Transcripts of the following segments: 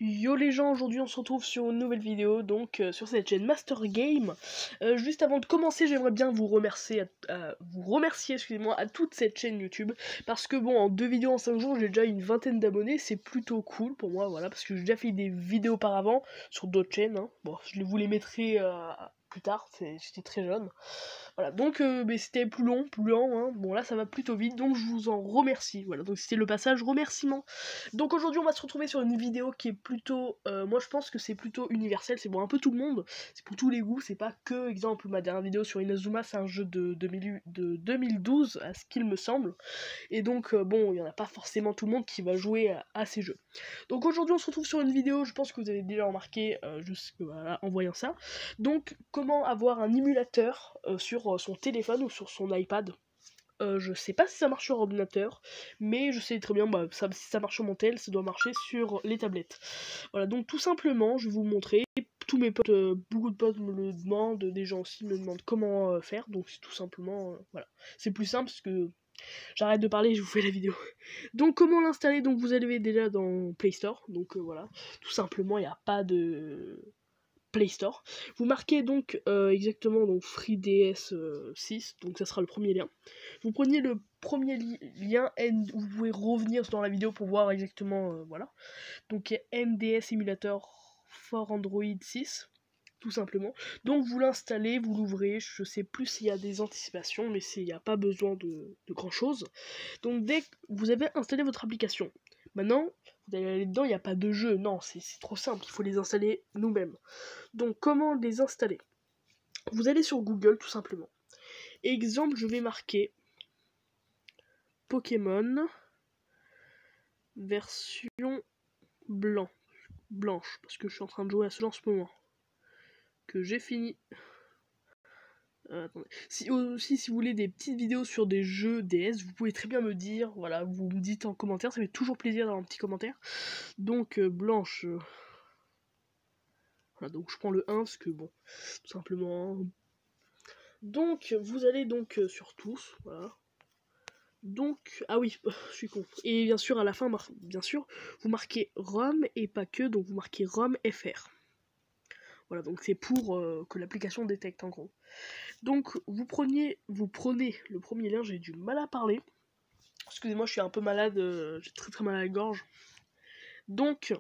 Yo les gens, aujourd'hui on se retrouve sur une nouvelle vidéo, donc sur cette chaîne Master Game. Juste avant de commencer, j'aimerais bien vous remercier, excusez-moi, à toute cette chaîne YouTube, parce que bon, en 2 vidéos en 5 jours, j'ai déjà une vingtaine d'abonnés, c'est plutôt cool pour moi, voilà, parce que j'ai déjà fait des vidéos auparavant sur d'autres chaînes, hein. Bon, je vous les mettrai plus tard, j'étais très jeune. Voilà, donc mais c'était plus long, hein. Bon là ça va plutôt vite, donc je vous en remercie. Voilà, donc c'était le passage remerciement. Donc aujourd'hui on va se retrouver sur une vidéo qui est plutôt, moi je pense que c'est plutôt universel, c'est pour un peu tout le monde, c'est pour tous les goûts, c'est pas que, exemple, ma dernière vidéo sur Inazuma, c'est un jeu de 2012, à ce qu'il me semble, et donc bon, il y en a pas forcément tout le monde qui va jouer à ces jeux. Donc aujourd'hui on se retrouve sur une vidéo, je pense que vous avez déjà remarqué, voilà, en voyant ça. Donc comment avoir un émulateur sur son téléphone ou sur son iPad. Je sais pas si ça marche sur ordinateur, mais je sais très bien, si ça marche sur mon tel, ça doit marcher sur les tablettes. Voilà, donc tout simplement, je vais vous montrer. Tous mes potes, beaucoup de potes me le demandent, des gens aussi me demandent comment faire, donc c'est tout simplement, voilà. C'est plus simple parce que j'arrête de parler et je vous fais la vidéo. Donc comment l'installer? Donc vous allez déjà dans Play Store, donc voilà, tout simplement, il n'y a pas de Play Store. Vous marquez donc exactement donc FreeDS 6, donc ça sera le premier lien. Vous prenez le premier lien, vous pouvez revenir dans la vidéo pour voir exactement, voilà. Donc NDS Emulator for Android 6, tout simplement. Donc vous l'installez, vous l'ouvrez, je sais plus s'il y a des anticipations, mais il n'y a pas besoin de grand chose. Donc dès que vous avez installé votre application, maintenant, vous allez aller dedans, il n'y a pas de jeu, non, c'est trop simple, il faut les installer nous-mêmes. Donc comment les installer? Vous allez sur Google tout simplement. Exemple, je vais marquer Pokémon version blanche, parce que je suis en train de jouer à cela en ce moment. Que j'ai fini. Attendez. Si vous voulez des petites vidéos sur des jeux DS, vous pouvez très bien me dire, voilà, vous me dites en commentaire, ça fait toujours plaisir d'avoir un petit commentaire. Donc blanche. Voilà, donc je prends le 1 parce que bon, tout simplement. Donc vous allez donc sur tous, voilà. Donc, ah oui, je suis con. Et bien sûr, à la fin, bien sûr, vous marquez ROM et pas que, donc vous marquez ROM FR. Voilà, donc c'est pour que l'application détecte en gros. Donc vous prenez le premier lien, j'ai du mal à parler. Excusez-moi, je suis un peu malade, j'ai très mal à la gorge. Donc,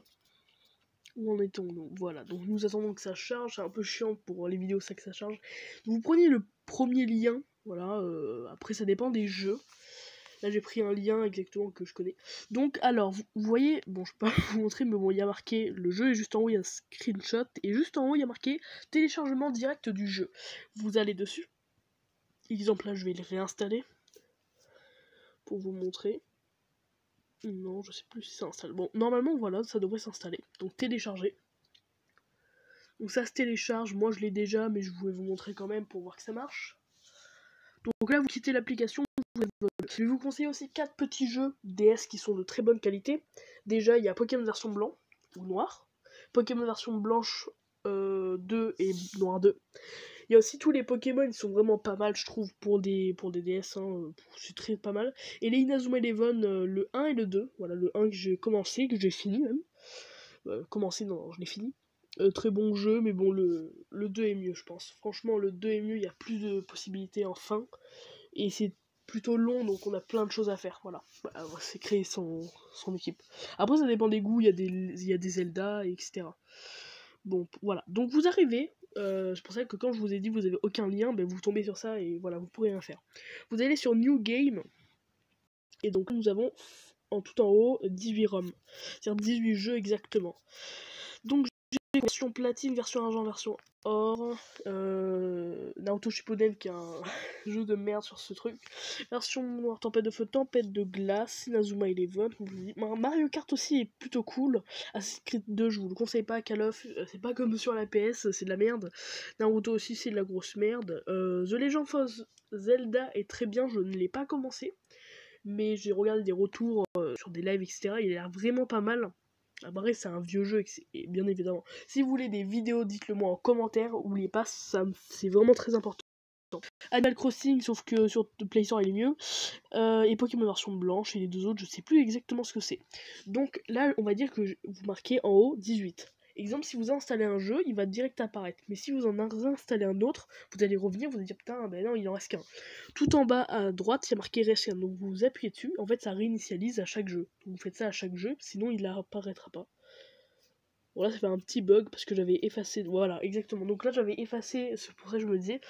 où en est-on? Donc voilà, donc nous attendons que ça charge, c'est un peu chiant pour les vidéos ça que ça charge. Donc, vous prenez le premier lien, voilà, après ça dépend des jeux. Là j'ai pris un lien exactement que je connais. Donc alors, vous voyez, bon je peux pas vous montrer, mais bon il y a marqué le jeu, et juste en haut il y a un screenshot, et juste en haut il y a marqué téléchargement direct du jeu. Vous allez dessus. Exemple là je vais le réinstaller pour vous montrer. Non, je sais plus si ça s'installe. Bon, normalement voilà, ça devrait s'installer. Donc télécharger. Donc ça se télécharge, moi je l'ai déjà, mais je voulais vous montrer quand même pour voir que ça marche. Donc là vous quittez l'application. Je vais vous conseiller aussi 4 petits jeux DS qui sont de très bonne qualité. Déjà, il y a Pokémon version blanc ou noir, Pokémon version blanche 2 et noir 2. Il y a aussi tous les Pokémon, ils sont vraiment pas mal, je trouve, pour des DS, hein, c'est très pas mal. Et les Inazuma Eleven, le 1 et le 2, voilà, le 1 que j'ai commencé, que j'ai fini même. Commencé, non, je l'ai fini. Très bon jeu, mais bon, le 2 est mieux, je pense. Franchement, le 2 est mieux, il y a plus de possibilités en fin. Et c'est plutôt long, donc on a plein de choses à faire, voilà. C'est créer son équipe. Après, ça dépend des goûts, il y a des Zelda, etc. Bon, voilà. Donc vous arrivez, c'est pour ça que quand je vous ai dit vous avez aucun lien, ben vous tombez sur ça et voilà, vous pourrez rien faire. Vous allez sur New Game, et donc nous avons en tout en haut 18 ROM, c'est-à-dire 18 jeux exactement. Donc j'ai version platine, version argent, version or, Naruto Shippuden qui est un jeu de merde sur ce truc, version noire, tempête de feu, tempête de glace, Inazuma Eleven, Mario Kart aussi est plutôt cool, Assassin's Creed 2 je vous le conseille pas, Call of c'est pas comme sur la PS, c'est de la merde, Naruto aussi c'est de la grosse merde, The Legend of Zelda est très bien, je ne l'ai pas commencé, mais j'ai regardé des retours sur des lives etc, il a l'air vraiment pas mal. Après c'est un vieux jeu et bien évidemment si vous voulez des vidéos dites-le moi en commentaire, n'oubliez pas, c'est vraiment très important. Animal Crossing, sauf que sur Play Store il est mieux. Et Pokémon version blanche, et les deux autres, je sais plus exactement ce que c'est. Donc là, on va dire que vous marquez en haut 18. Exemple, si vous installez un jeu, il va direct apparaître. Mais si vous en installez un autre, vous allez revenir, vous allez dire putain, ben non, il en reste qu'un. Tout en bas à droite, il y a marqué reste qu'un. Donc vous appuyez dessus, en fait ça réinitialise à chaque jeu. Donc vous faites ça à chaque jeu, sinon il n'apparaîtra pas. Voilà, ça fait un petit bug parce que j'avais effacé. Voilà, exactement. Donc là, j'avais effacé. C'est pour ça que je me disais,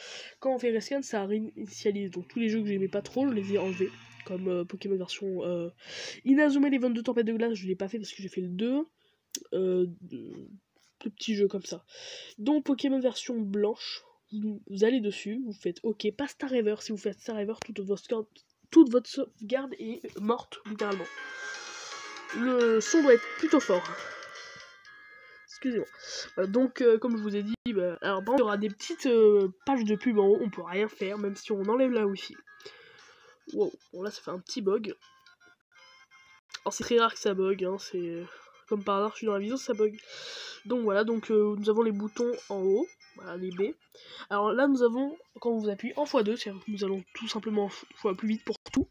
quand on fait rescan, ça réinitialise. Donc tous les jeux que j'aimais pas trop, je les ai enlevés. Comme Pokémon version Inazuma Eleven 2 Tempête de Glace, je l'ai pas fait parce que j'ai fait le 2. Plus petits jeux comme ça. Donc Pokémon version blanche, vous allez dessus, vous faites OK, pas Star Ever. Si vous faites Star Ever, toute votre sauvegarde est morte, littéralement. Le son doit être plutôt fort. Excusez-moi. Voilà, donc, comme je vous ai dit, alors par contre, il y aura des petites pages de pub en haut, on peut rien faire, même si on enlève la Wi-Fi. Wow, bon là ça fait un petit bug. Alors c'est très rare que ça bug, hein, c'est comme par hasard, je suis dans la vidéo, ça bug. Donc voilà, donc nous avons les boutons en haut, voilà les B. Alors là nous avons, quand vous appuyez en x2, c'est-à-dire que nous allons tout simplement fois plus vite pour tout.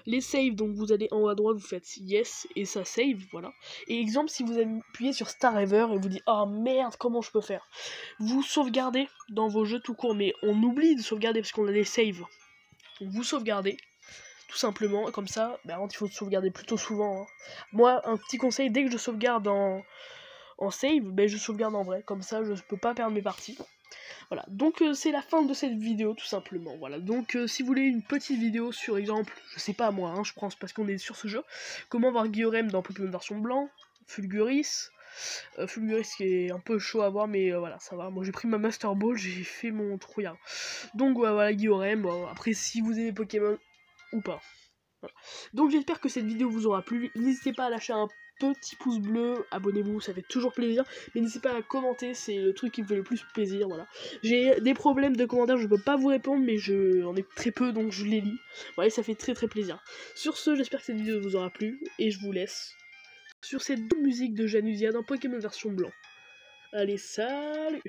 Les saves, donc vous allez en haut à droite, vous faites yes et ça save, voilà. Et exemple, si vous appuyez sur Star Ever et vous dites oh merde, comment je peux faire? Vous sauvegardez dans vos jeux tout court, mais on oublie de sauvegarder parce qu'on a des saves. Donc vous sauvegardez, tout simplement, comme ça, il faut sauvegarder plutôt souvent. Hein. Moi, un petit conseil, dès que je sauvegarde en save, je sauvegarde en vrai, comme ça je ne peux pas perdre mes parties. Voilà, donc c'est la fin de cette vidéo tout simplement, voilà, donc si vous voulez une petite vidéo sur exemple, je sais pas moi, hein, je pense parce qu'on est sur ce jeu, comment voir Gyurem dans Pokémon version blanc, Fulguris qui est un peu chaud à voir mais voilà, ça va, moi j'ai pris ma Master Ball, j'ai fait mon trouillard, donc voilà Gyurem, bon, après si vous aimez Pokémon ou pas, voilà. Donc j'espère que cette vidéo vous aura plu, n'hésitez pas à lâcher un petit pouce bleu, abonnez-vous, ça fait toujours plaisir, mais n'hésitez pas à commenter, c'est le truc qui me fait le plus plaisir, voilà. J'ai des problèmes de commentaires, je peux pas vous répondre, mais j'en ai très peu, donc je les lis, voilà, ça fait très plaisir. Sur ce, j'espère que cette vidéo vous aura plu, et je vous laisse sur cette double musique de Janusia dans Pokémon version blanc. Allez, salut!